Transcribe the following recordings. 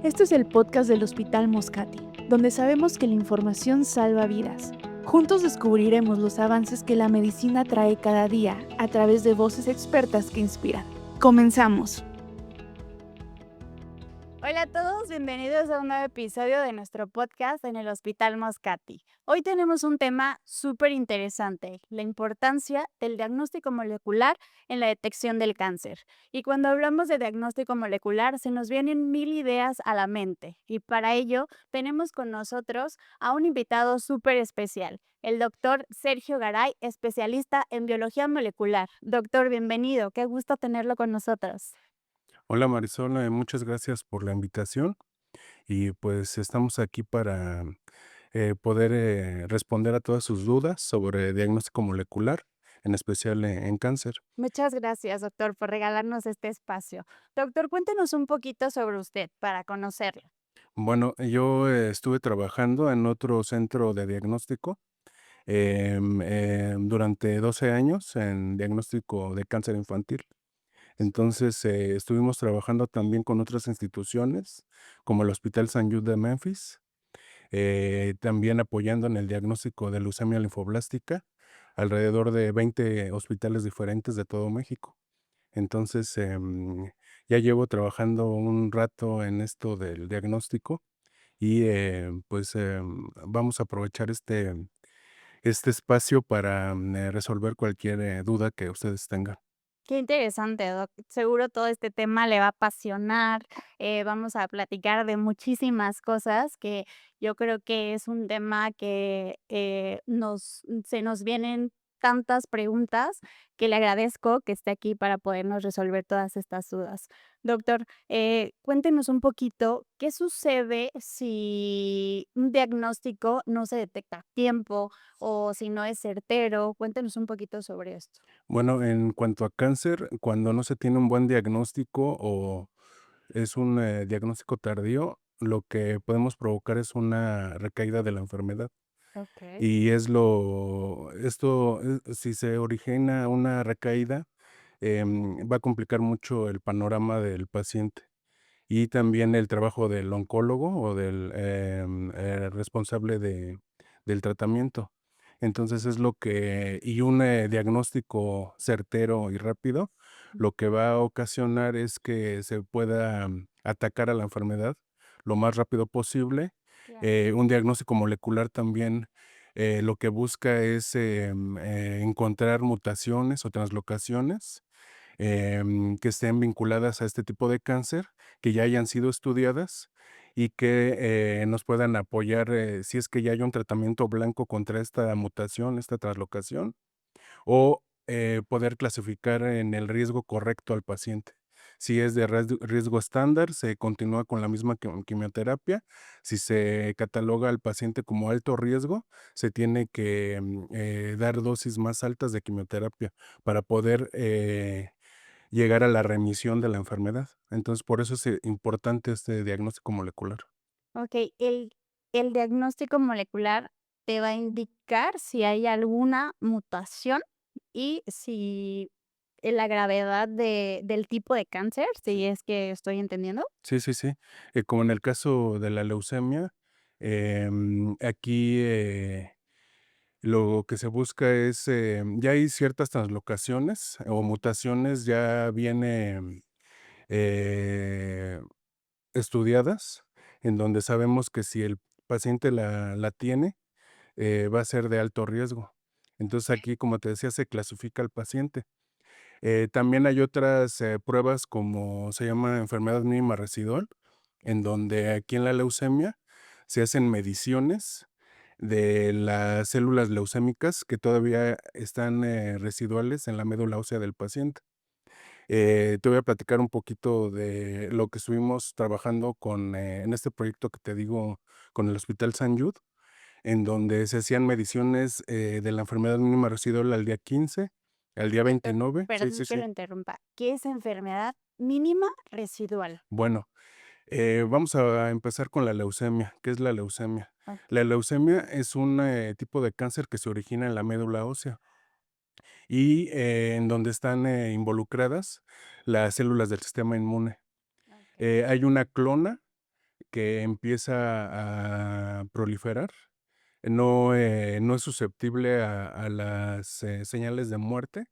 Este es el podcast del Hospital Moscati, donde sabemos que la información salva vidas. Juntos descubriremos los avances que la medicina trae cada día a través de voces expertas que inspiran. Comenzamos. Hola a todos, bienvenidos a un nuevo episodio de nuestro podcast en el Hospital Moscati. Hoy tenemos un tema súper interesante, la importancia del diagnóstico molecular en la detección del cáncer. Y cuando hablamos de diagnóstico molecular, se nos vienen mil ideas a la mente. Y para ello, tenemos con nosotros a un invitado súper especial, el doctor Sergio Garay, especialista en biología molecular. Doctor, bienvenido, qué gusto tenerlo con nosotros. Hola Marisol, muchas gracias por la invitación y pues estamos aquí para poder responder a todas sus dudas sobre diagnóstico molecular, en especial en cáncer. Muchas gracias, doctor, por regalarnos este espacio. Doctor, cuéntenos un poquito sobre usted para conocerlo. Bueno, yo estuve trabajando en otro centro de diagnóstico durante 12 años en diagnóstico de cáncer infantil. Entonces, estuvimos trabajando también con otras instituciones, como el Hospital San Jude de Memphis, también apoyando en el diagnóstico de leucemia linfoblástica, alrededor de 20 hospitales diferentes de todo México. Entonces, ya llevo trabajando un rato en esto del diagnóstico y pues vamos a aprovechar este espacio para resolver cualquier duda que ustedes tengan. Qué interesante, doc. Seguro todo este tema le va a apasionar. Vamos a platicar de muchísimas cosas que yo creo que es un tema que se nos vienen tantas preguntas que le agradezco que esté aquí para podernos resolver todas estas dudas. Doctor, cuéntenos un poquito qué sucede si un diagnóstico no se detecta a tiempo o si no es certero. Cuéntenos un poquito sobre esto. Bueno, en cuanto a cáncer, cuando no se tiene un buen diagnóstico o es un diagnóstico tardío, lo que podemos provocar es una recaída de la enfermedad. Ok. Y si se origina una recaída, va a complicar mucho el panorama del paciente y también el trabajo del oncólogo o del responsable del tratamiento. Entonces y un diagnóstico certero y rápido, lo que va a ocasionar es que se pueda atacar a la enfermedad lo más rápido posible. Claro. Un diagnóstico molecular también lo que busca es encontrar mutaciones o translocaciones que estén vinculadas a este tipo de cáncer, que ya hayan sido estudiadas y que nos puedan apoyar si es que ya hay un tratamiento blanco contra esta mutación, esta translocación, o poder clasificar en el riesgo correcto al paciente. Si es de riesgo estándar, se continúa con la misma quimioterapia. Si se cataloga al paciente como alto riesgo, se tiene que dar dosis más altas de quimioterapia para poder llegar a la remisión de la enfermedad. Entonces, por eso es importante este diagnóstico molecular. Okey, el diagnóstico molecular te va a indicar si hay alguna mutación y si la gravedad del tipo de cáncer, si es que estoy entendiendo. Sí, sí, sí. Como en el caso de la leucemia, aquí lo que se busca es, ya hay ciertas translocaciones o mutaciones ya viene eh, estudiadas, en donde sabemos que si el paciente la tiene, va a ser de alto riesgo. Entonces aquí, como te decía, se clasifica al paciente. También hay otras pruebas como se llama enfermedad mínima residual, en donde aquí en la leucemia se hacen mediciones de las células leucémicas que todavía están residuales en la médula ósea del paciente. Te voy a platicar un poquito de lo que estuvimos trabajando en este proyecto que te digo con el Hospital San Jude, en donde se hacían mediciones de la enfermedad mínima residual al día 15, al día Doctor, 29. Sí, perdón sí, que sí. lo interrumpa, ¿qué es enfermedad mínima residual? Bueno, vamos a empezar con la leucemia. ¿Qué es la leucemia? Okey. La leucemia es un tipo de cáncer que se origina en la médula ósea y en donde están involucradas las células del sistema inmune. Okey. Hay una clona que empieza a proliferar, no es susceptible a las, señales de muerte.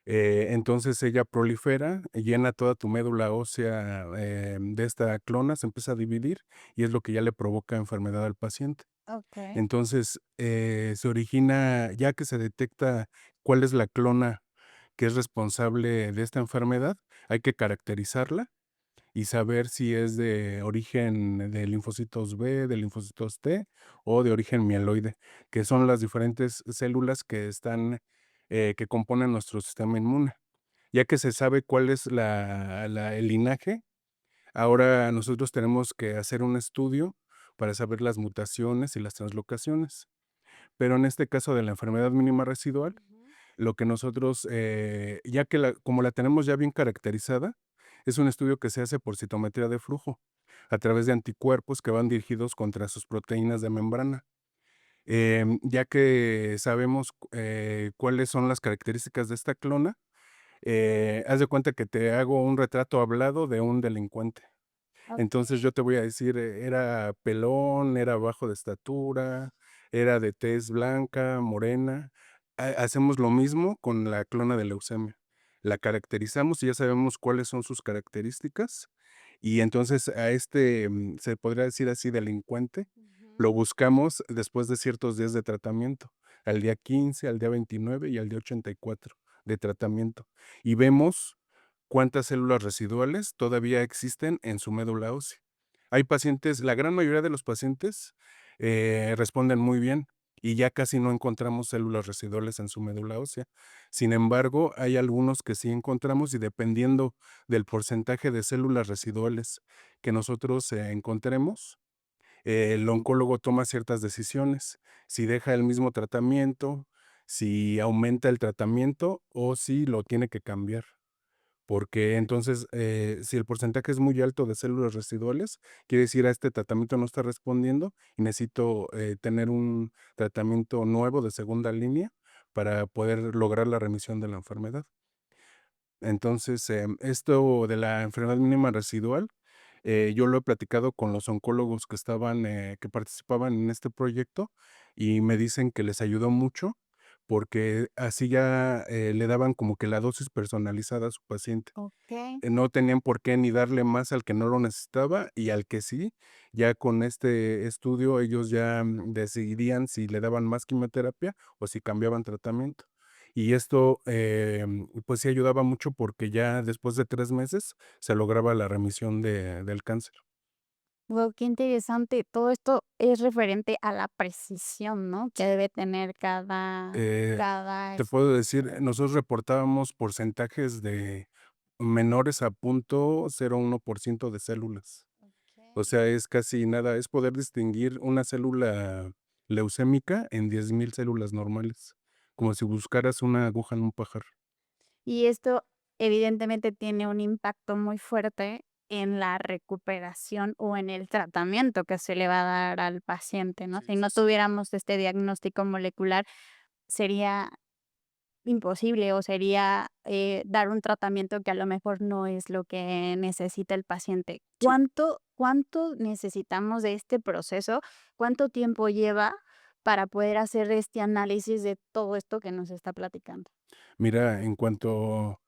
Entonces ella prolifera, llena toda tu médula ósea, de esta clona, se empieza a dividir y es lo que ya le provoca enfermedad al paciente. okey. Entonces, se origina, ya que se detecta cuál es la clona que es responsable de esta enfermedad, hay que caracterizarla y saber si es de origen de linfocitos B, de linfocitos T o de origen mieloide, que son las diferentes células que están, que componen nuestro sistema inmune. Ya que se sabe cuál es el linaje, ahora nosotros tenemos que hacer un estudio para saber las mutaciones y las translocaciones. Pero en este caso de la enfermedad mínima residual, Ujú. lo que nosotros, ya que como la tenemos ya bien caracterizada, es un estudio que se hace por citometría de flujo, a través de anticuerpos que van dirigidos contra sus proteínas de membrana. Ya que sabemos, cuáles son las características de esta clona, haz de cuenta que te hago un retrato hablado de un delincuente. Entonces, Okey. yo te voy a decir, era pelón, era bajo de estatura, era de tez blanca, morena. Hacemos lo mismo con la clona de leucemia. La caracterizamos y ya sabemos cuáles son sus características, y entonces a este, se podría decir así, delincuente, Ujú. lo buscamos después de ciertos días de tratamiento, al día 15, al día 29 y al día 84 de tratamiento. Y vemos cuántas células residuales todavía existen en su médula ósea. Hay pacientes, la gran mayoría de los pacientes, responden muy bien y ya casi no encontramos células residuales en su médula ósea. Sin embargo, hay algunos que sí encontramos y dependiendo del porcentaje de células residuales que nosotros, encontremos, el oncólogo toma ciertas decisiones, si deja el mismo tratamiento, si aumenta el tratamiento o si lo tiene que cambiar. Porque entonces, si el porcentaje es muy alto de células residuales, quiere decir a este tratamiento no está respondiendo y necesito, tener un tratamiento nuevo de segunda línea para poder lograr la remisión de la enfermedad. Entonces, esto de la enfermedad mínima residual, yo lo he platicado con los oncólogos que estaban, que participaban en este proyecto y me dicen que les ayudó mucho porque así ya, le daban como que la dosis personalizada a su paciente. Okey. No tenían por qué ni darle más al que no lo necesitaba y al que sí, ya con este estudio ellos ya, decidían si le daban más quimioterapia o si cambiaban tratamiento. Y esto, pues sí ayudaba mucho porque ya después de 3 meses se lograba la remisión del cáncer. Guau, qué interesante. Todo esto es referente a la precisión, ¿no? Que debe tener Eh, cada, te puedo decir, nosotros reportábamos porcentajes de menores a 0.01% de células. O okey. sea, es casi nada, es poder distinguir una célula leucémica en 10,000 células normales, como si buscaras una aguja en un pajar. Y esto evidentemente tiene un impacto muy fuerte en la recuperación o en el tratamiento que se le va a dar al paciente, ¿no? Sí, Si sí, no sí. tuviéramos este diagnóstico molecular, sería imposible o sería, dar un tratamiento que a lo mejor no es lo que necesita el paciente. Sí. ¿Cuánto necesitamos de este proceso? ¿Cuánto tiempo lleva para poder hacer este análisis de todo esto que nos está platicando? Mira, en cuanto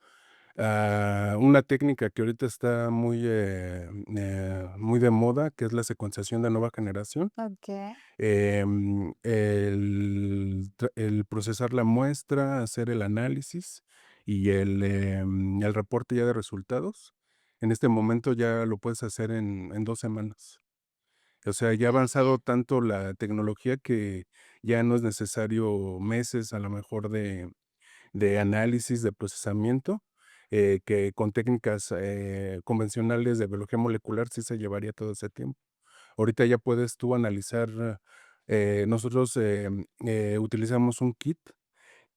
a una técnica que ahorita está muy de moda, que es la secuenciación de nueva generación, Okey. el procesar la muestra, hacer el análisis y el reporte ya de resultados, en este momento ya lo puedes hacer en 2 semanas. O sea, ya ha Muy avanzado bien. tanto la tecnología que ya no es necesario meses, a lo mejor, de análisis, de procesamiento, que con técnicas, convencionales de biología molecular sí se llevaría todo ese tiempo. Ahorita ya puedes tú analizar, nosotros, utilizamos un kit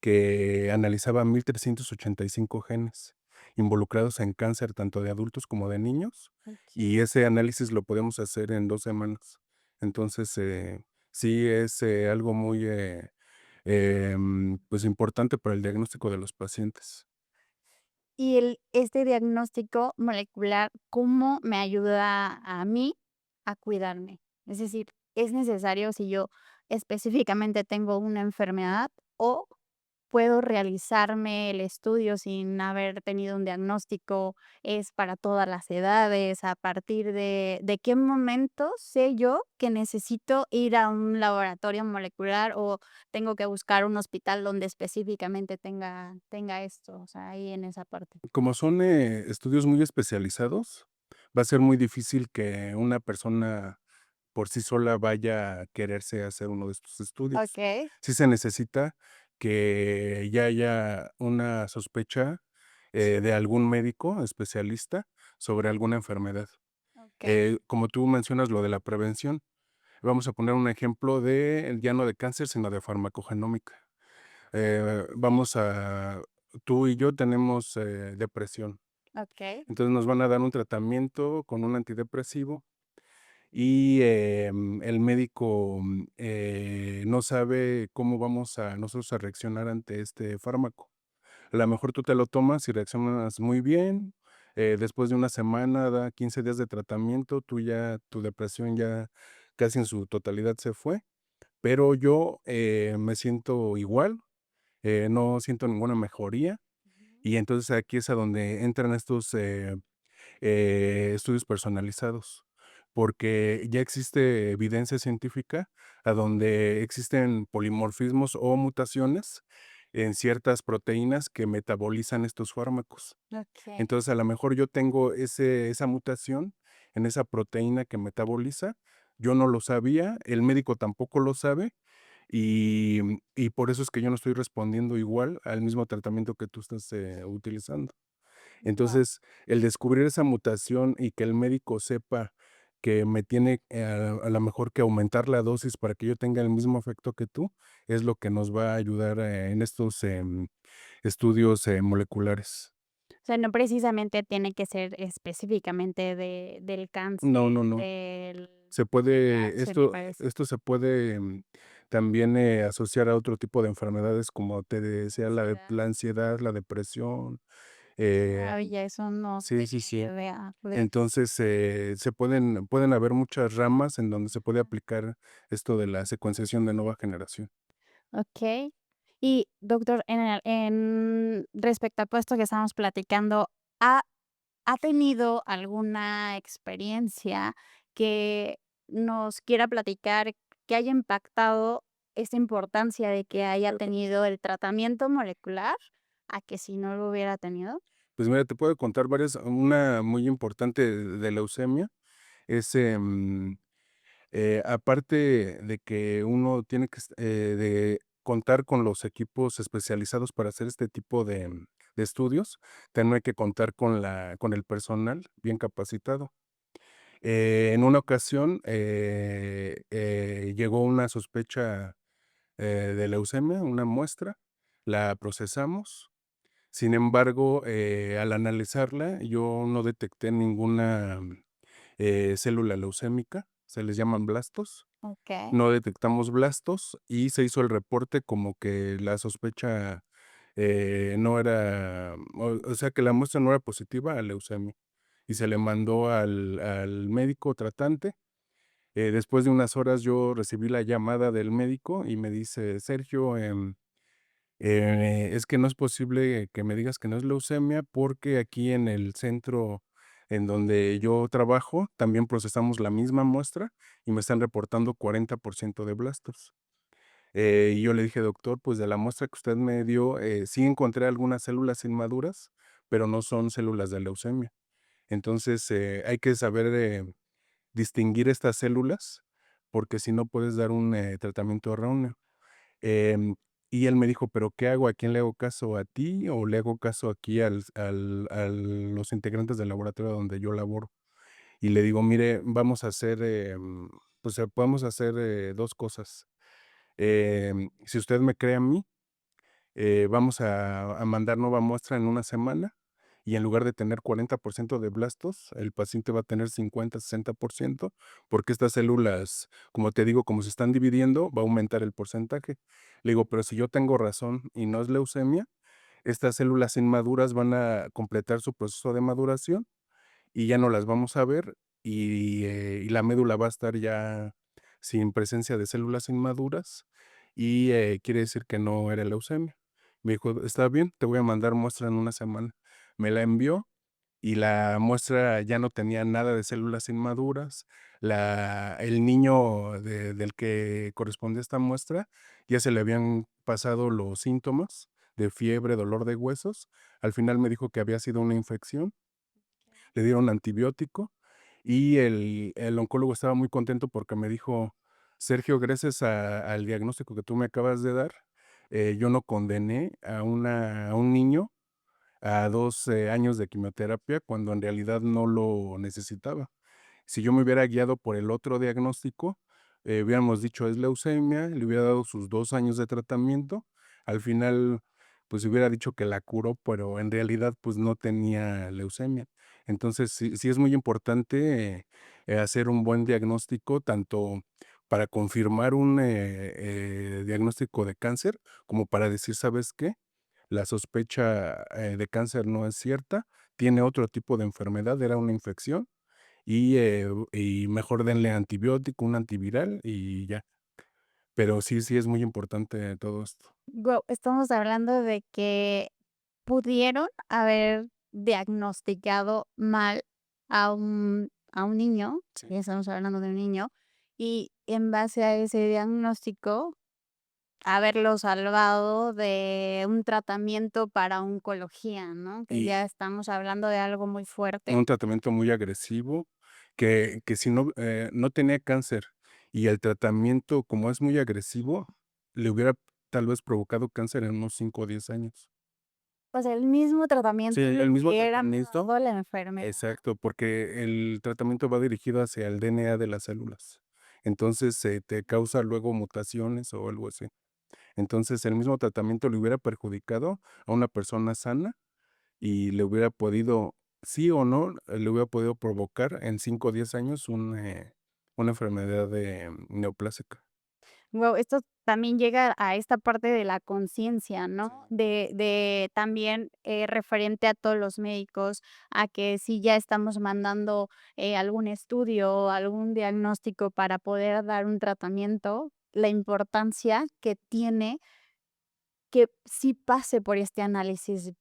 que analizaba 1,385 genes involucrados en cáncer, tanto de adultos como de niños, y Okey. ese análisis lo podemos hacer en 2 semanas. Entonces, sí es, algo muy, pues, importante para el diagnóstico de los pacientes. Y este diagnóstico molecular, ¿cómo me ayuda a mí a cuidarme? Es decir, ¿es necesario si yo específicamente tengo una enfermedad o puedo realizarme el estudio sin haber tenido un diagnóstico? ¿Es para todas las edades? ¿A partir de qué momento sé yo que necesito ir a un laboratorio molecular o tengo que buscar un hospital donde específicamente tenga esto? O sea, ahí en esa parte. Como son, estudios muy especializados, va a ser muy difícil que una persona por sí sola vaya a quererse hacer uno de estos estudios. Okey, Sí se necesita que ya haya una sospecha, de algún médico especialista sobre alguna enfermedad. okey, Como tú mencionas lo de la prevención, vamos a poner un ejemplo de ya no de cáncer, sino de farmacogenómica. Vamos a tú y yo tenemos, depresión. okey. Entonces, nos van a dar un tratamiento con un antidepresivo y, el médico, no sabe cómo vamos a nosotros a reaccionar ante este fármaco. A la mejor tú te lo tomas y reaccionas muy bien, después de una semana, 15 días de tratamiento, tu depresión ya casi en su totalidad se fue, pero yo, me siento igual, no siento ninguna mejoría, Ujú. y entonces aquí es a donde entran estos, estudios personalizados, porque ya existe evidencia científica a donde existen polimorfismos o mutaciones en ciertas proteínas que metabolizan estos fármacos. Okey. Entonces, a lo mejor yo tengo esa mutación en esa proteína que metaboliza, yo no lo sabía, el médico tampoco lo sabe, y por eso es que yo no estoy respondiendo igual al mismo tratamiento que tú estás, utilizando. Guau. Entonces, el descubrir esa mutación y que el médico sepa que me tiene, a la mejor que aumentar la dosis para que yo tenga el mismo efecto que tú, es lo que nos va a ayudar, en estos, estudios, moleculares. O sea, no precisamente tiene que ser específicamente del cáncer, No, no, no. del Se puede VIH, me parece. esto se puede, también, asociar a otro tipo de enfermedades, como te decía, Ansiedad. la ansiedad, la depresión, Qué eh maravilla, eso no sí, sí, tenía sí. idea de Entonces, se pueden haber muchas ramas en donde se puede aplicar esto de la secuenciación de nueva generación. okey. Y, doctor, en respecto a todo esto que estamos platicando, ¿ha ha tenido alguna experiencia que nos quiera platicar que haya impactado esta importancia de que haya tenido el tratamiento molecular a que si no lo hubiera tenido? Pues mira, te puedo contar varias, una muy importante de leucemia es, aparte de que uno tiene que de contar con los equipos especializados para hacer este tipo de estudios, también hay que contar con el personal bien capacitado. En una ocasión, llegó una sospecha, de leucemia, una muestra, la procesamos. Sin embargo, al analizarla, yo no detecté ninguna, célula leucémica, se les llaman blastos. Okey, No detectamos blastos y se hizo el reporte como que la sospecha, no era, o sea, que la muestra no era positiva a leucemia, y se le mandó al médico tratante. Después de unas horas yo recibí la llamada del médico y me dice: "Sergio, es que no es posible que me digas que no es leucemia, porque aquí en el centro en donde yo trabajo también procesamos la misma muestra y me están reportando 40% de blastos". Y yo le dije: "Doctor, pues de la muestra que usted me dio, sí encontré algunas células inmaduras, pero no son células de leucemia". Entonces, hay que saber, distinguir estas células, porque si no puedes dar un, tratamiento erróneo. Em, y él me dijo: "¿Pero qué hago? ¿A quién le hago caso? ¿A ti o le hago caso aquí a los integrantes del laboratorio donde yo laboro?". Y le digo: "Mire, vamos a hacer, pues, podemos hacer, 2 cosas. Si usted me cree a mí, vamos a mandar nueva muestra en una semana, y en lugar de tener 40% de blastos, el paciente va a tener 50, 60%, porque estas células, como te digo, como se están dividiendo, va a aumentar el porcentaje". Le digo: "Pero si yo tengo razón y no es leucemia, estas células inmaduras van a completar su proceso de maduración y ya no las vamos a ver, y la médula va a estar ya sin presencia de células inmaduras y, quiere decir que no era leucemia. Me dijo: "Está bien, te voy a mandar muestra en una semana". Me la envió y la muestra ya no tenía nada de células inmaduras. El niño del que corresponde esta muestra, ya se le habían pasado los síntomas de fiebre, dolor de huesos. Al final me dijo que había sido una infección, le dieron antibiótico y el oncólogo estaba muy contento porque me dijo: "Sergio, gracias al diagnóstico que tú me acabas de dar, yo no condené a un niño a 12 años de quimioterapia cuando en realidad no lo necesitaba. Si yo me hubiera guiado por el otro diagnóstico, hubiéramos dicho es leucemia, le hubiera dado sus 2 años de tratamiento, al final, pues, hubiera dicho que la curó, pero en realidad, pues, no tenía leucemia. Entonces, sí es muy importante, hacer un buen diagnóstico, tanto para confirmar un, diagnóstico de cáncer, como para decir: "¿Sabes qué? La sospecha, de cáncer no es cierta, tiene otro tipo de enfermedad, era una infección, y mejor denle antibiótico, un antiviral y ya". Pero sí es muy importante todo esto. Guau, estamos hablando de que pudieron haber diagnosticado mal a un niño, Sí. y estamos hablando de un niño, y en base a ese diagnóstico, haberlo salvado de un tratamiento para oncología, ¿no? Que Y ya estamos hablando de algo muy fuerte. un tratamiento muy agresivo, que si no, no tenía cáncer, y el tratamiento, como es muy agresivo, le hubiera tal vez provocado cáncer en unos 5 o 10 años. Pues el mismo Sí, tratamiento le el mismo hubiera tratamiento. matado la enfermedad. Exacto, porque el tratamiento va dirigido hacia el DNA de las células. Entonces, te causa luego mutaciones o algo así. Entonces, el mismo tratamiento le hubiera perjudicado a una persona sana y le hubiera podido, sí o no, le hubiera podido provocar en 5 o 10 años una enfermedad, neoplásica. Guau, esto también llega a esta parte de la conciencia, Sí. ¿no? De también, referente a todos los médicos, a que si ya estamos mandando, algún estudio, algún diagnóstico para poder dar un tratamiento, la importancia que tiene que sí pase por este análisis,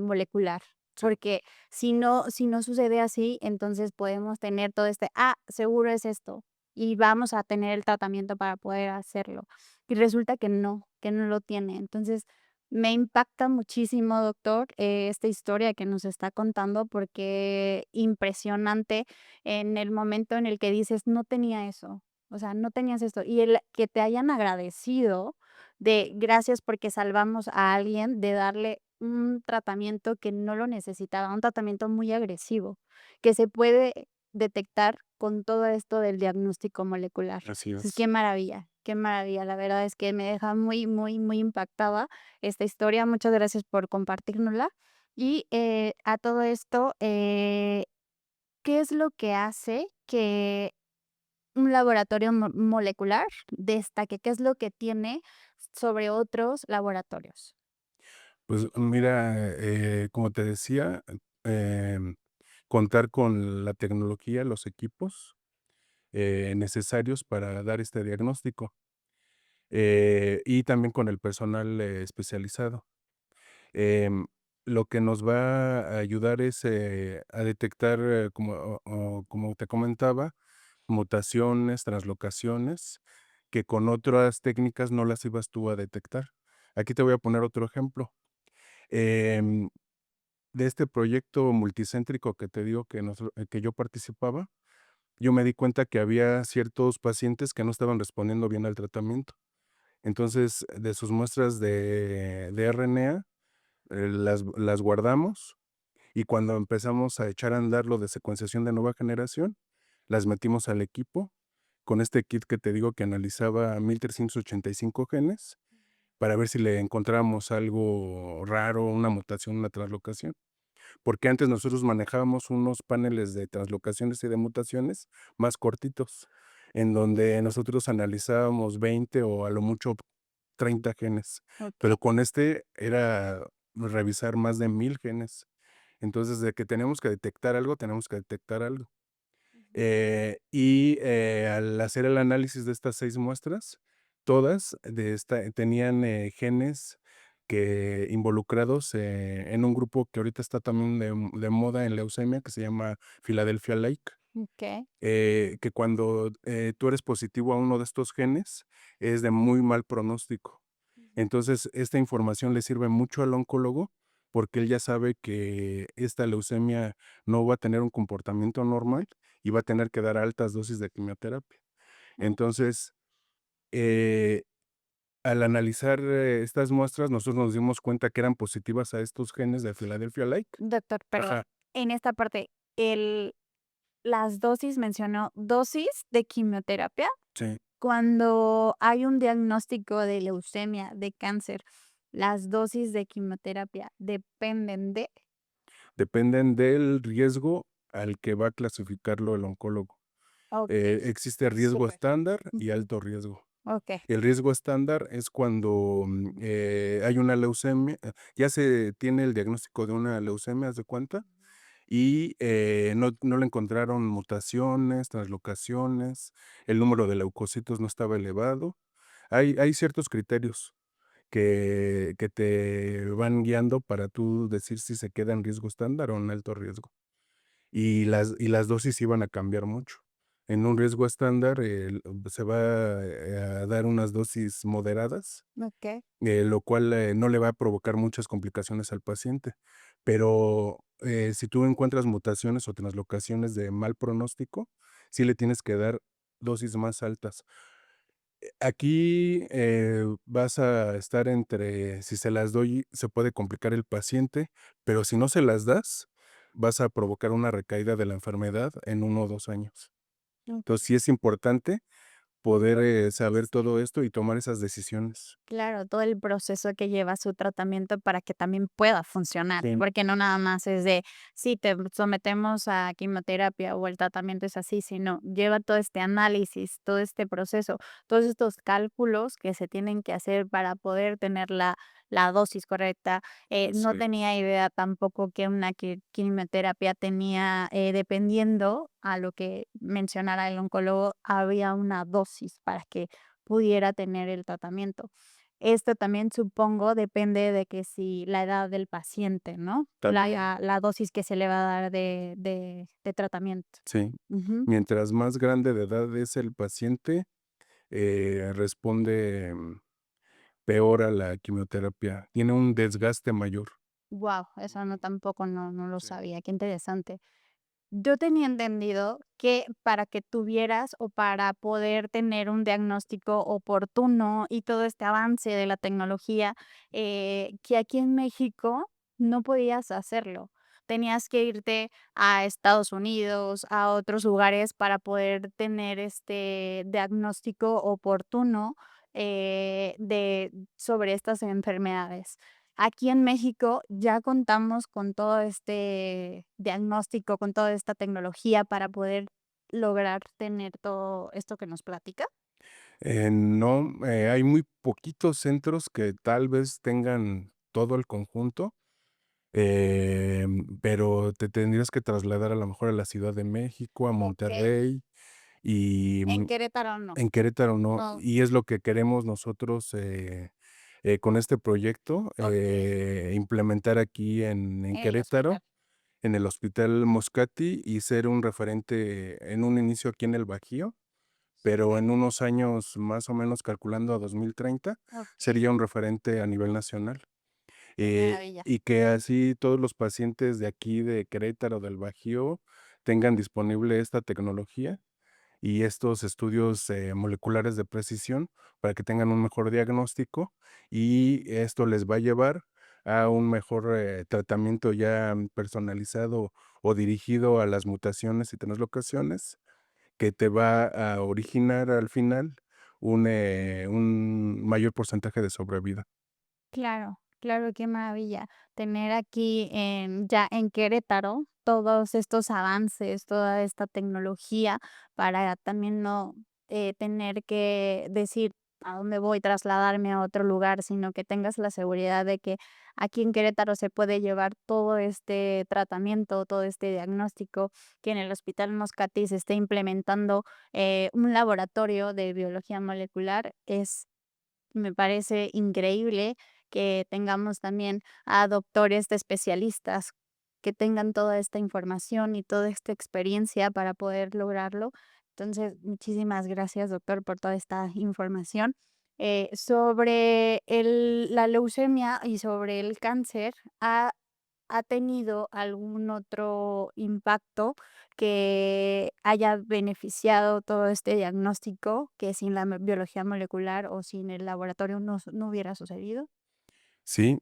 molecular, Sí. porque si no sucede así, entonces podemos tener todo este: "Ah, seguro es esto", y vamos a tener el tratamiento para poder hacerlo. Y resulta que no lo tiene. Entonces, me impacta muchísimo, doctor, esta historia que nos está contando, porque impresionante en el momento en el que dices: "No tenía eso", o sea, no tenías esto, y el que te hayan agradecido de gracias porque salvamos a alguien de darle un tratamiento que no lo necesitaba, un tratamiento muy agresivo, que se puede detectar con todo esto del diagnóstico molecular. Así Entonces, es. qué maravilla. La verdad es que me deja muy, muy, muy impactada esta historia. Muchas gracias por compartírnosla. Y, a todo esto, ¿qué es lo que hace que un laboratorio molecular destaque? ¿Qué es lo que tiene sobre otros laboratorios? Pues mira, como te decía, contar con la tecnología, los equipos, necesarios para dar este diagnóstico, y también con el personal, especializado. Em, lo que nos va a ayudar es, a detectar, como te comentaba, mutaciones, translocaciones, que con otras técnicas no las ibas tú a detectar. Aquí te voy a poner otro ejemplo. Em, de este proyecto multicéntrico que te digo que yo participaba, yo me di cuenta que había ciertos pacientes que no estaban respondiendo bien al tratamiento. Entonces, de sus muestras de RNA, las guardamos y cuando empezamos a echar a andar lo de secuenciación de nueva generación, las metimos al equipo con este kit que te digo que analizaba 1385 genes para ver si le encontrábamos algo raro, una mutación, una translocación. Porque antes nosotros manejábamos unos paneles de translocaciones y de mutaciones más cortitos, en donde nosotros analizábamos 20 o a lo mucho 30 genes, pero Okey. con este era revisar más de 1000 genes. Entonces, de que tenemos que detectar algo, tenemos que detectar algo. Al hacer el análisis de estas 6 muestras, todas tenían, genes que involucrados, en un grupo que ahorita está también de moda en leucemia, que se llama Philadelphia Lake, Okey. que cuando, tú eres positivo a uno de estos genes, es de muy mal pronóstico. Ujú. Entonces, esta información le sirve mucho al oncólogo, porque él ya sabe que esta leucemia no va a tener un comportamiento normal y va a tener que dar altas dosis de quimioterapia. Entonces, eh, al analizar, estas muestras, nosotros nos dimos cuenta que eran positivas a estos genes de Philadelphia Lake. Doctor, pero Ajá, en esta parte, el las dosis mencionó dosis de quimioterapia. sí. Cuando hay un diagnóstico de leucemia, de cáncer, ¿las dosis de quimioterapia dependen de? Dependen del riesgo al que va a clasificarlo el oncólogo. Okey, Existe riesgo súper. estándar y Ujú. alto riesgo. Okey, El riesgo estándar es cuando, hay una leucemia, ya se tiene el diagnóstico de una leucemia, haz de cuenta, y, no le encontraron mutaciones, translocaciones, el número de leucocitos no estaba elevado. Hay ciertos criterios que te van guiando para tú decir si se queda en riesgo estándar o en alto riesgo. Y las dosis iban a cambiar mucho. En un riesgo estándar, se va, a dar unas dosis moderadas, okey, lo cual, no le va a provocar muchas complicaciones al paciente. Pero, si tú encuentras mutaciones o translocaciones de mal pronóstico, sí le tienes que dar dosis más altas. Aquí, vas a estar entre si se las doy, se puede complicar el paciente, pero si no se las das, vas a provocar una recaída de la enfermedad en 1 o 2 años. Entonces, sí okey. es importante poder, saber todo esto y tomar esas decisiones. Claro, todo el proceso que lleva su tratamiento para que también pueda funcionar, Sí, porque no nada más es de, sí, te sometemos a quimioterapia o el tratamiento es así, sino lleva todo este análisis, todo este proceso, todos estos cálculos que se tienen que hacer para poder tener la dosis correcta. No sí, tenía idea tampoco que una quimioterapia tenía, dependiendo a lo que mencionara el oncólogo, había una dosis para que pudiera tener el tratamiento. Esto también, supongo, depende de que si la edad del paciente, ¿no? también. La dosis que se le va a dar de tratamiento. Sí. Ujú. Mientras más grande de edad es el paciente, responde, peor a la quimioterapia, tiene un desgaste mayor. Guau, eso no tampoco no lo Sí. sabía, qué interesante. Yo tenía entendido que para que tuvieras o para poder tener un diagnóstico oportuno y todo este avance de la tecnología, que aquí en México no podías hacerlo. Tenías que irte a Estados Unidos, a otros lugares para poder tener este diagnóstico oportuno, de sobre estas enfermedades. Aquí en México ya contamos con todo este diagnóstico, con toda esta tecnología para poder lograr tener todo esto que nos platica. No, hay muy poquitos centros que tal vez tengan todo el conjunto, pero te tendrías que trasladar a lo mejor a la Ciudad de México, a Okey. Monterrey y, En Querétaro no. en Querétaro no. No, Y es lo que queremos nosotros, con este proyecto, okey, implementar aquí en en el hospital. Querétaro, en el Hospital Moscati y ser un referente en un inicio aquí en el Bajío, pero Súper, en unos años, más o menos calculando a 2030, okey, sería un referente a nivel nacional. qué maravilla. Y que así todos los pacientes de aquí, de Querétaro, del Bajío, tengan disponible esta tecnología y estos estudios, moleculares de precisión para que tengan un mejor diagnóstico, y esto les va a llevar a un mejor, tratamiento ya personalizado o dirigido a las mutaciones y translocaciones que te va a originar al final un mayor porcentaje de sobrevida. Claro, claro, qué maravilla tener aquí ya en Querétaro todos estos avances, toda esta tecnología para también no tener que decir a dónde voy, trasladarme a otro lugar, sino que tengas la seguridad de que aquí en Querétaro se puede llevar todo este tratamiento, todo este diagnóstico, que en el Hospital Moscati se esté implementando, un laboratorio de biología molecular, me parece increíble que tengamos también a doctores de especialistas que tengan toda esta información y toda esta experiencia para poder lograrlo. Entonces, muchísimas gracias, doctor, por toda esta información. Sobre la leucemia y sobre el cáncer, ¿ha tenido algún otro impacto que haya beneficiado todo este diagnóstico, que sin la biología molecular o sin el laboratorio no hubiera sucedido? Sí,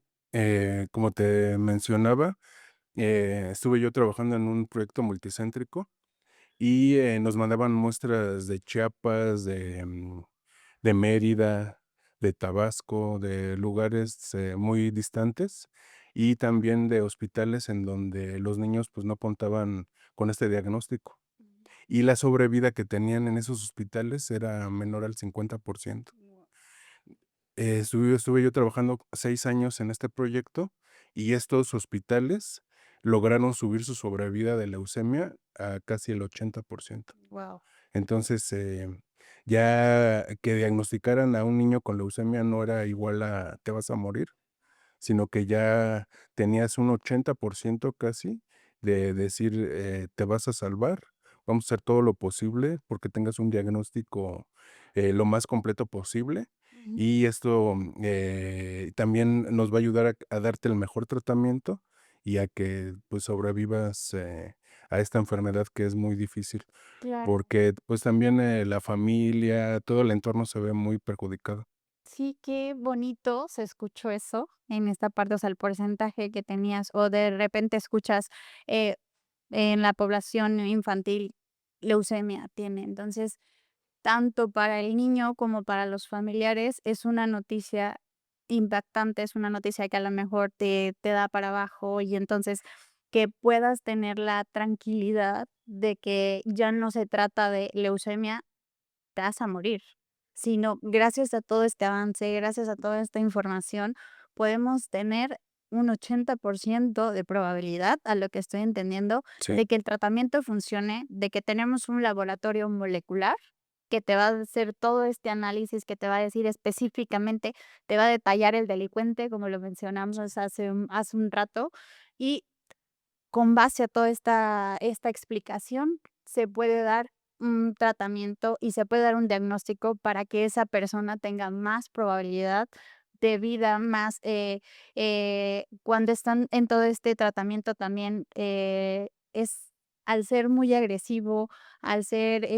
como te mencionaba, estuve yo trabajando en un proyecto multicéntrico y, nos mandaban muestras de Chiapas, de Mérida, de Tabasco, de lugares, muy distantes, y también de hospitales en donde los niños, pues, no contaban con este diagnóstico, y la sobrevida que tenían en esos hospitales era menor al 50%. Estuve yo trabajando 6 años en este proyecto, y estos hospitales lograron subir su sobrevida de leucemia a casi el 80%. Wow. Entonces, ya que diagnosticaran a un niño con leucemia no era igual a te vas a morir, sino que ya tenías un 80% casi de decir, te vas a salvar, vamos a hacer todo lo posible porque tengas un diagnóstico, lo más completo posible, y esto, también nos va a ayudar a darte el mejor tratamiento y a que, pues, sobrevivas, a esta enfermedad que es muy difícil, Claro. porque, pues, también, la familia, todo el entorno se ve muy perjudicado. Sí, qué bonito se escuchó eso en esta parte, o sea, el porcentaje que tenías, o de repente escuchas, eh, en la población infantil leucemia tiene. Entonces, tanto para el niño como para los familiares es una noticia impactante, es una noticia que a lo mejor te da para abajo y entonces que puedas tener la tranquilidad de que ya no se trata de leucemia, te vas a morir, sino gracias a todo este avance, gracias a toda esta información, podemos tener un 80% de probabilidad, a lo que estoy entendiendo, Sí, de que el tratamiento funcione, de que tenemos un laboratorio molecular que te va a hacer todo este análisis, que te va a decir específicamente, te va a detallar el delincuente, como lo mencionamos hace un rato, y con base a toda esta explicación, se puede dar un tratamiento y se puede dar un diagnóstico para que esa persona tenga más probabilidad de vida, más, cuando están en todo este tratamiento también, es al ser muy agresivo, al ser,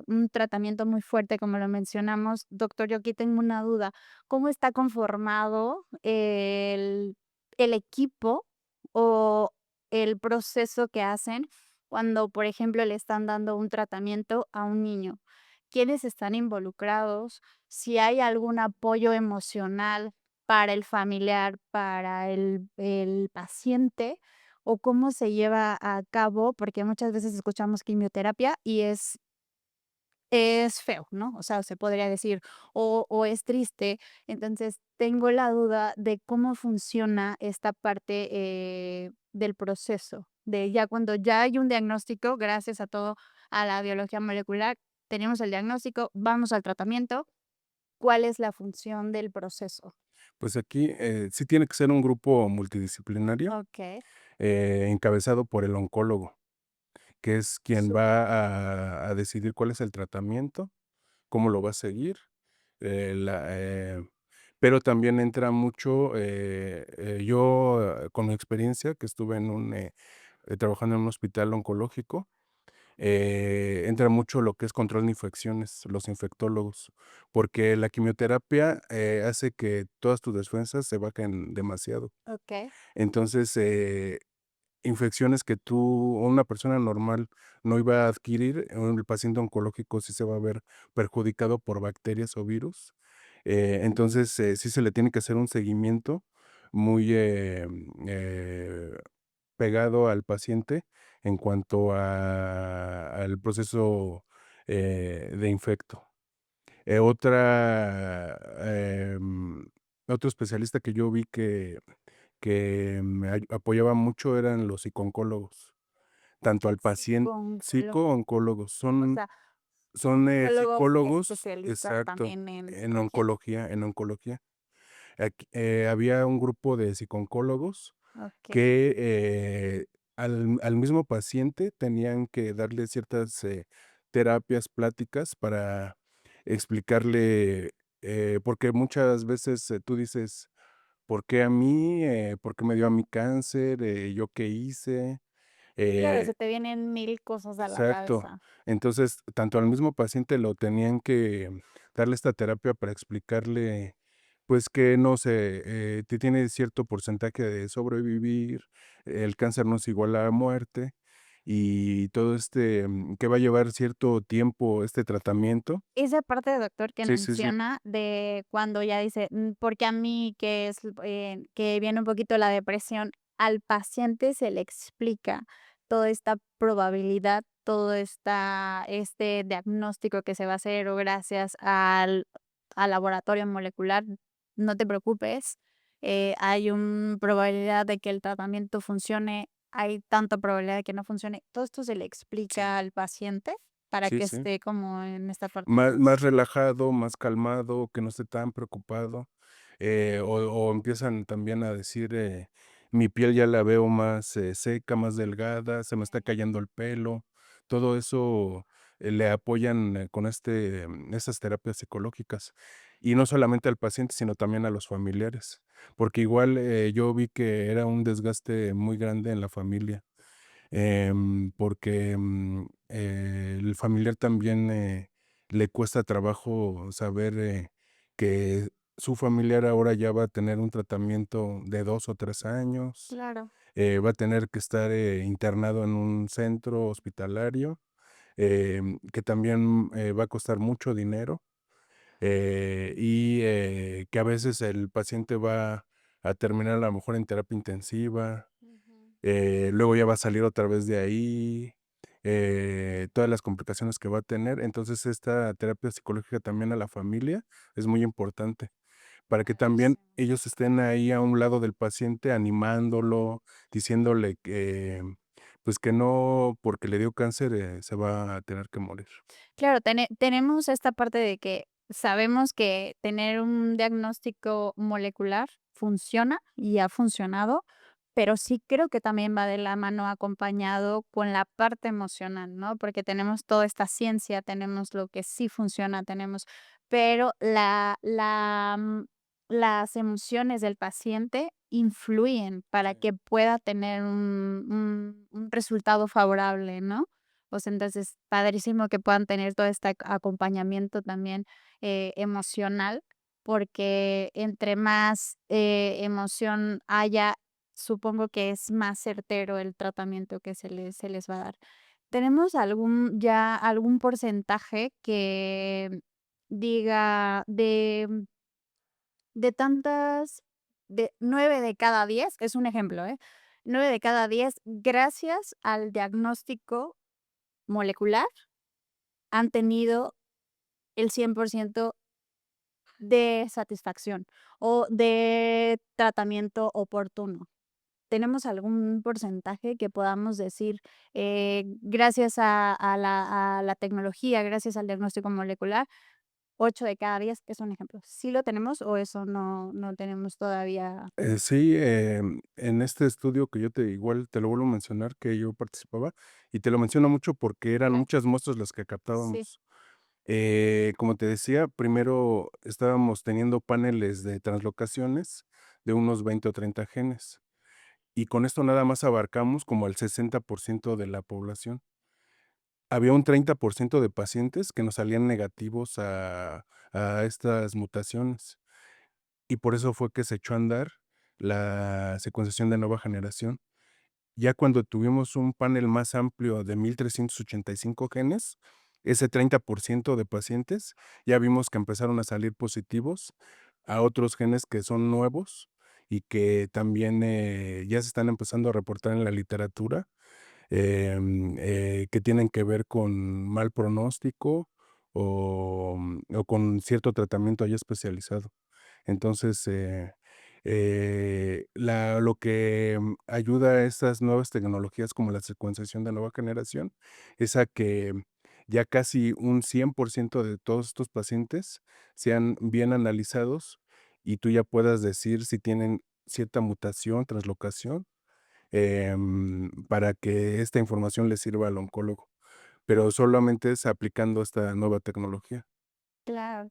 un tratamiento muy fuerte, como lo mencionamos. Doctor, yo aquí tengo una duda, ¿cómo está conformado el equipo o el proceso que hacen cuando, por ejemplo, le están dando un tratamiento a un niño? ¿Quiénes están involucrados? Si hay algún apoyo emocional para el familiar, para el paciente, o cómo se lleva a cabo, porque muchas veces escuchamos quimioterapia y es feo, ¿no? O sea, se podría decir, o es triste. Entonces, tengo la duda de cómo funciona esta parte, del proceso, de ya cuando ya hay un diagnóstico, gracias a todo, a la biología molecular, tenemos el diagnóstico, vamos al tratamiento, ¿cuál es la función del proceso? pues aquí, sí tiene que ser un grupo multidisciplinario, Okey, encabezado por el oncólogo, que es quien súper, va a decidir cuál es el tratamiento, cómo lo va a seguir, la pero también entra mucho, yo, con mi experiencia, que estuve trabajando en un hospital oncológico, entra mucho lo que es control de infecciones, los infectólogos, porque la quimioterapia, hace que todas tus defensas se bajen demasiado. okey, Entonces, infecciones que una persona normal no iba a adquirir, el paciente oncológico sí se va a ver perjudicado por bacterias o virus. Entonces, sí se le tiene que hacer un seguimiento muy, pegado al paciente en cuanto al proceso, de infecto. Otra, otro especialista que yo vi que me apoyaba mucho eran los psicooncólogos, tanto al paciente Psicooncólogo, psicooncólogos, o son sea, son, oncólogos psicólogos especialistas exacto, también en en psicología. oncología en oncología. Aquí, había un grupo de psicooncólogos Okey. que, al mismo paciente tenían que darle ciertas, terapias, pláticas para explicarle, porque muchas veces, tú dices: "¿Por qué a mí? ¿Por qué me dio a mí cáncer? ¿Yo qué hice?". Claro, Eh se te vienen 1000 cosas a la Exacto. cabeza. Entonces, tanto al mismo paciente lo tenían que darle esta terapia para explicarle, pues, que no sé, tiene cierto porcentaje de sobrevivir, el cáncer no es igual a muerte, y todo que va a llevar cierto tiempo este tratamiento. Esa parte, doctor, que Sí, sí, sí. menciona de cuando ya dice, porque a mí que es, que viene un poquito la depresión, al paciente se le explica toda esta probabilidad, todo este diagnóstico que se va a hacer o gracias al laboratorio molecular, no te preocupes, hay una probabilidad de que el tratamiento funcione, hay tanta probabilidad de que no funcione. Todo esto se le Sí, explica al paciente para sí, que sí. esté como en esta parte Más más. relajado, más calmado, que no esté tan preocupado, o empiezan también a decir, mi piel ya la veo más, seca, más delgada, se me está cayendo el pelo. Todo eso, le apoyan, con esas terapias psicológicas. Y no solamente al paciente, sino también a los familiares, porque igual, yo vi que era un desgaste muy grande en la familia. Porque, el familiar también, le cuesta trabajo saber, que su familiar ahora ya va a tener un tratamiento de 2 o 3 años, Claro. va a tener que estar, internado en un centro hospitalario, que también, va a costar mucho dinero, que a veces el paciente va a terminar a lo mejor en terapia intensiva. Ujú. Luego ya va a salir otra vez de ahí, todas las complicaciones que va a tener. Entonces, esta terapia psicológica también a la familia es muy importante, para que también Padrísimo. ellos estén ahí a un lado del paciente animándolo, diciéndole que, pues, que no porque le dio cáncer, se va a tener que morir. Claro, tenemos esta parte de que sabemos que tener un diagnóstico molecular funciona y ha funcionado, pero sí creo que también va de la mano acompañado con la parte emocional, ¿no? Porque tenemos toda esta ciencia, tenemos lo que sí funciona, tenemos, pero las emociones del paciente influyen para Sí. que pueda tener un resultado favorable, ¿no? Pues, entonces, padrísimo que puedan tener todo este acompañamiento también, emocional, porque entre más, emoción haya, supongo que es más certero el tratamiento que se les va a dar. ¿Tenemos algún porcentaje que diga de tantas de 9 de cada 10 es un ejemplo, 9 de cada 10 gracias al diagnóstico molecular han tenido el 100% de satisfacción o de tratamiento oportuno? ¿Tenemos algún porcentaje que podamos decir, gracias a la tecnología, gracias al diagnóstico molecular, 8 de cada 10 es un ejemplo? ¿Sí lo tenemos o eso no tenemos todavía? Sí, en este estudio que yo igual te lo vuelvo a mencionar, que yo participaba, y te lo menciono mucho porque eran Claro. muchas muestras las que Sí. captábamos. Como te decía, primero estábamos teniendo paneles de translocaciones de unos 20 o 30 genes, y con esto nada más abarcamos como el 60% de la población. Había un 30% de pacientes que nos salían negativos a estas mutaciones, y por eso fue que se echó a andar la secuenciación de nueva generación. Ya cuando tuvimos un panel más amplio de 1385 genes, ese 30% de pacientes, ya vimos que empezaron a salir positivos a otros genes que son nuevos y que también, ya se están empezando a reportar en la literatura, que tienen que ver con mal pronóstico o con cierto tratamiento ya especializado. Entonces, lo que ayuda a estas nuevas tecnologías como la secuenciación de nueva generación es a que ya casi un 100% de todos estos pacientes sean bien analizados y tú ya puedas decir si tienen cierta mutación, translocación, para que esta información le sirva al oncólogo, pero solamente es aplicando esta nueva tecnología. Claro,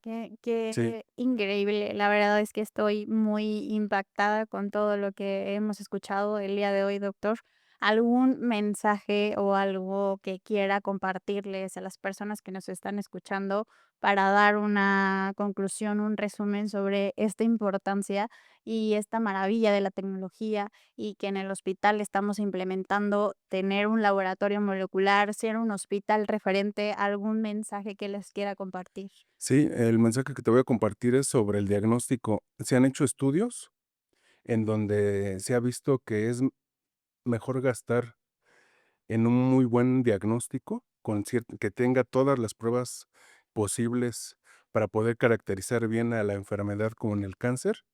Sí. qué increíble. La verdad es que estoy muy impactada con todo lo que hemos escuchado el día de hoy, doctor. ¿Algún mensaje o algo que quiera compartirles a las personas que nos están escuchando para dar una conclusión, un resumen sobre esta importancia y esta maravilla de la tecnología y que en el hospital estamos implementando tener un laboratorio molecular, ser un hospital referente? ¿Algún mensaje que les quiera compartir? Sí, el mensaje que te voy a compartir es sobre el diagnóstico. Se han hecho estudios en donde se ha visto que es mejor gastar en un muy buen diagnóstico con que tenga todas las pruebas posibles para poder caracterizar bien a la enfermedad como en el cáncer.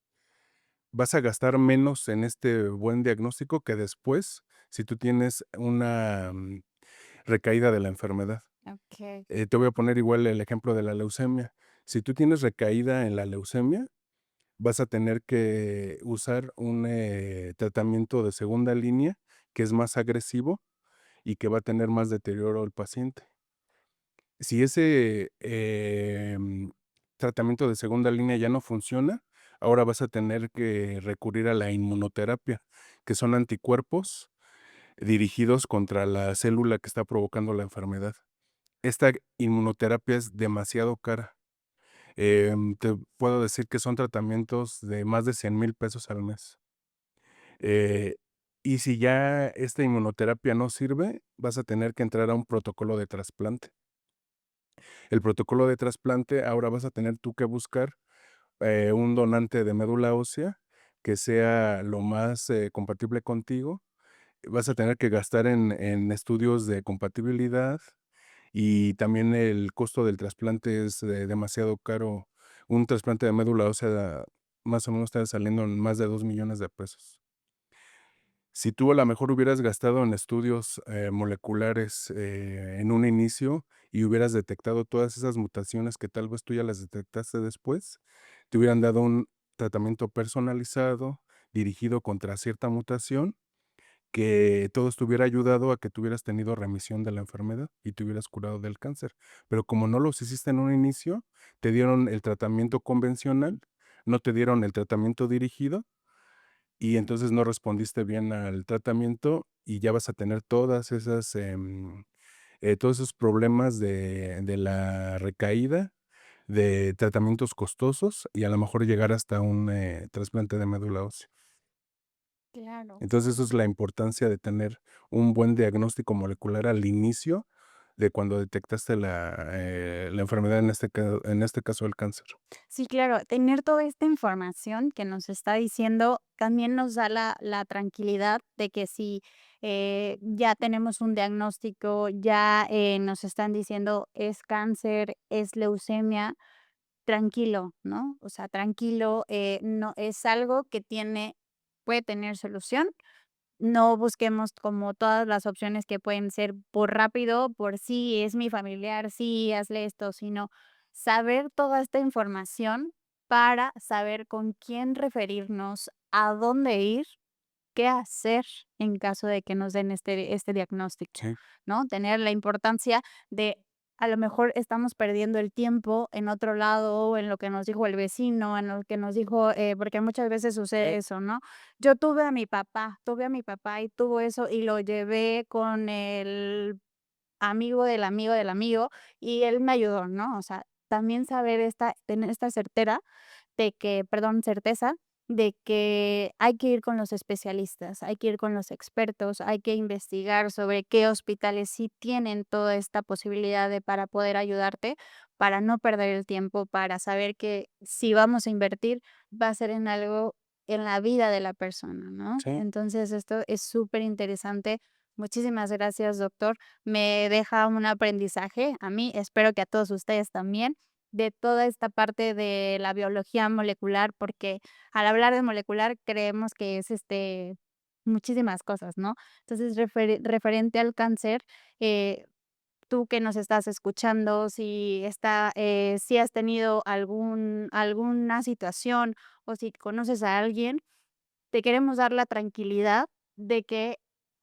Vas a gastar menos en este buen diagnóstico que después si tú tienes una recaída de la enfermedad. Okay. Te voy a poner igual el ejemplo de la leucemia. Si tú tienes recaída en la leucemia, vas a tener que usar un tratamiento de segunda línea que es más agresivo y que va a tener más deterioro al paciente. Si ese tratamiento de segunda línea ya no funciona, ahora vas a tener que recurrir a la inmunoterapia, que son anticuerpos dirigidos contra la célula que está provocando la enfermedad. Esta inmunoterapia es demasiado cara. Te puedo decir que son tratamientos de más de 100,000 pesos al mes. Eh, y si ya esta inmunoterapia no sirve, vas a tener que entrar a un protocolo de trasplante. El protocolo de trasplante, ahora vas a tener tú que buscar un donante de médula ósea que sea lo más compatible contigo. Vas a tener que gastar en estudios de compatibilidad y también el costo del trasplante es demasiado caro. Un trasplante de médula ósea más o menos está saliendo en más de 2,000,000 de pesos. Si tú a lo mejor hubieras gastado en estudios moleculares en un inicio y hubieras detectado todas esas mutaciones que tal vez tú ya las detectaste después, te hubieran dado un tratamiento personalizado, dirigido contra cierta mutación, que todo esto hubiera ayudado a que tú hubieras tenido remisión de la enfermedad y te hubieras curado del cáncer. Pero como no los hiciste en un inicio, te dieron el tratamiento convencional, no te dieron el tratamiento dirigido y entonces no respondiste bien al tratamiento y ya vas a tener todos esos problemas de la recaída, de tratamientos costosos y a lo mejor llegar hasta un trasplante de médula ósea. Claro. Entonces, eso es la importancia de tener un buen diagnóstico molecular al inicio de cuando detectaste la enfermedad, en este caso el cáncer. Sí, claro, tener toda esta información que nos está diciendo también nos da la tranquilidad de que si ya tenemos un diagnóstico, ya nos están diciendo es cáncer, es leucemia, tranquilo, ¿no? O sea, tranquilo, no es algo que puede tener solución. No busquemos como todas las opciones que pueden ser por rápido, por sí, es mi familiar, sí, hazle esto, sino saber toda esta información para saber con quién referirnos, a dónde ir, qué hacer en caso de que nos den este diagnóstico, Sí, ¿no? Tener la importancia de, a lo mejor estamos perdiendo el tiempo en otro lado, en lo que nos dijo el vecino, en lo que nos dijo, porque muchas veces sucede eso, ¿no? Yo tuve a mi papá y tuvo eso y lo llevé con el amigo del amigo del amigo y él me ayudó, ¿no? O sea, también saber tener esta certeza de que hay que ir con los especialistas, hay que ir con los expertos, hay que investigar sobre qué hospitales sí tienen toda esta posibilidad de para poder ayudarte, para no perder el tiempo, para saber que si vamos a invertir, va a ser en algo en la vida de la persona, ¿no? sí. Entonces, esto es súper interesante. Muchísimas gracias, doctor. Me deja un aprendizaje a mí, espero que a todos ustedes también, de toda esta parte de la biología molecular, porque al hablar de molecular creemos que es, muchísimas cosas, ¿no? Entonces, referente al cáncer, eh, tú que nos estás escuchando, si has tenido alguna situación o si conoces a alguien, te queremos dar la tranquilidad de que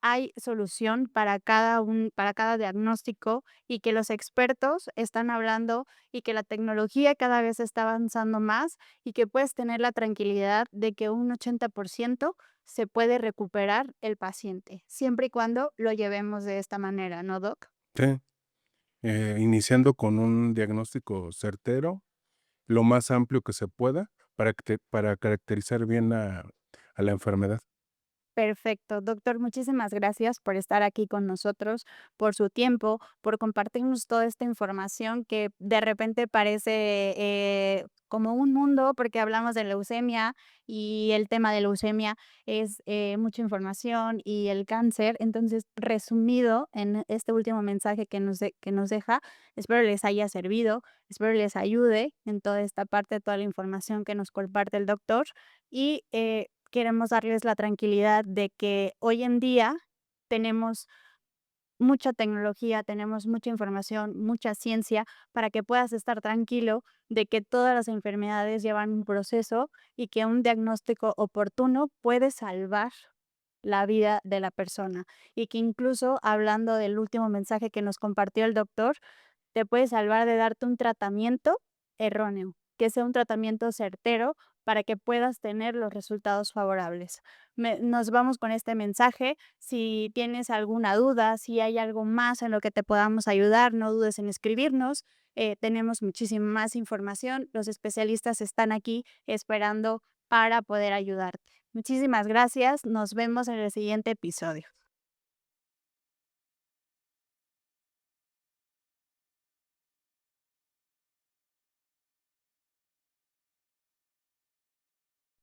hay solución para cada diagnóstico y que los expertos están hablando y que la tecnología cada vez está avanzando más y que puedes tener la tranquilidad de que un 80% se puede recuperar el paciente, siempre y cuando lo llevemos de esta manera, ¿no, doc? Sí, iniciando con un diagnóstico certero, lo más amplio que se pueda, para caracterizar bien a la enfermedad. Perfecto. Doctor, muchísimas gracias por estar aquí con nosotros, por su tiempo, por compartirnos toda esta información que de repente parece como un mundo, porque hablamos de leucemia y el tema de leucemia es mucha información y el cáncer. Entonces, resumido en este último mensaje que nos deja, espero les haya servido, espero les ayude en toda esta parte, toda la información que nos comparte el doctor. Y queremos darles la tranquilidad de que hoy en día tenemos mucha tecnología, tenemos mucha información, mucha ciencia para que puedas estar tranquilo de que todas las enfermedades llevan un proceso y que un diagnóstico oportuno puede salvar la vida de la persona. Y que incluso hablando del último mensaje que nos compartió el doctor, te puede salvar de darte un tratamiento erróneo, que sea un tratamiento certero para que puedas tener los resultados favorables. Nos vamos con este mensaje. Si tienes alguna duda, si hay algo más en lo que te podamos ayudar, no dudes en escribirnos. Tenemos muchísima más información. Los especialistas están aquí esperando para poder ayudarte. Muchísimas gracias. Nos vemos en el siguiente episodio.